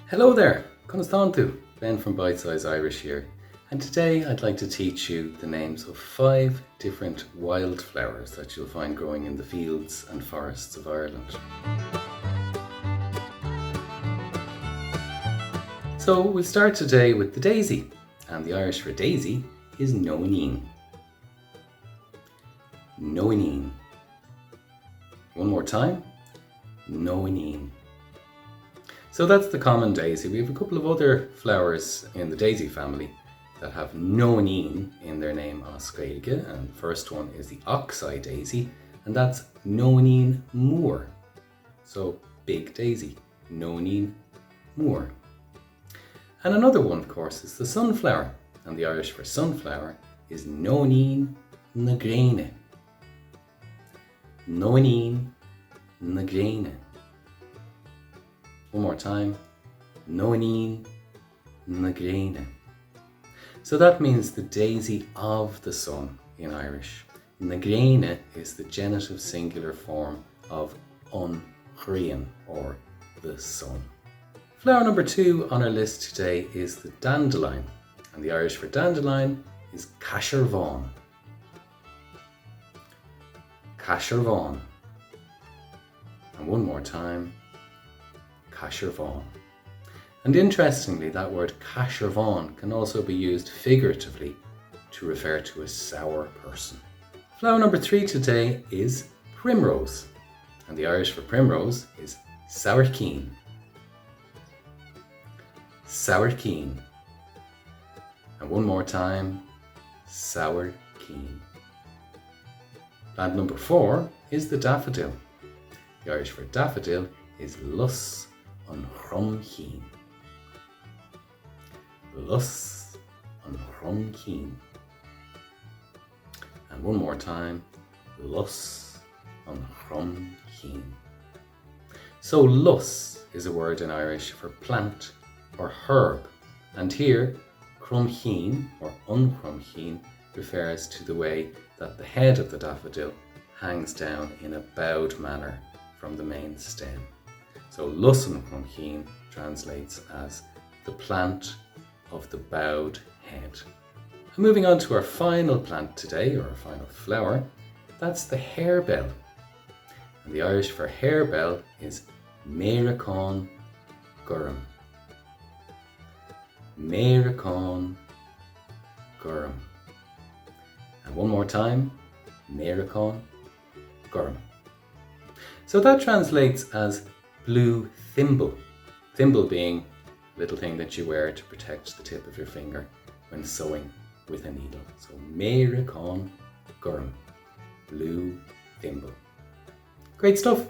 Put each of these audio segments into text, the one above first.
Hello there, Constantu, Ben from Bite Size Irish here, and today I'd like to teach you the names of 5 different wildflowers that you'll find growing in the fields and forests of Ireland. So we'll start today with the daisy, and the Irish for daisy is noineen. Noineen. One more time, noineen. So that's the common daisy. We have a couple of other flowers in the daisy family that have noineen in their name as gaeilge, and the first one is the oxeye daisy, and that's noineen moor. So big daisy, noineen moor. And another one, of course, is the sunflower, and the Irish for sunflower is noineen na graine. Noineen na graine. One more time, noineen na graine. So that means the daisy of the sun in Irish. Na graine is the genitive singular form of an chrian, or the sun. Flower number 2 on our list today is the dandelion, and the Irish for dandelion is caisirmhain. Caisirmhain. And one more time, caisirmhain. And interestingly, that word caisirmhain can also be used figuratively to refer to a sour person. Flower number 3 today is primrose, and the Irish for primrose is sourceen. Sourceen. And one more time, sourceen. Plant number 4 is the daffodil. The Irish for daffodil is luss an chromcheen. Luss an chromcheen. And one more time, luss an chromcheen. So luss is a word in Irish for plant or herb, and here chromcheen or unchromcheen refers to the way that the head of the daffodil hangs down in a bowed manner from the main stem. So luss an chromcheen translates as the plant of the bowed head. And moving on to our final plant today, or our final flower, that's the harebell. And the Irish for harebell is meiriceán gurm. Meiriceán gurm. And one more time, meiriceán gurm. So that translates as blue thimble. Thimble being a little thing that you wear to protect the tip of your finger when sewing with a needle. So meiriceán gurm, blue thimble. Great stuff.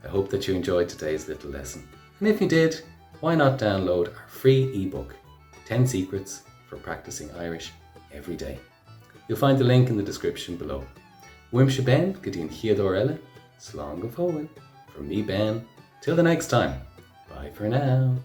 I hope that you enjoyed today's little lesson. And if you did, why not download our free ebook, 10 Secrets for Practicing Irish Every Day. You'll find the link in the description below. Wimshe Ben, Gadin Chiador Ella, Slán go fóill. From me, Ben, till the next time. Bye for now.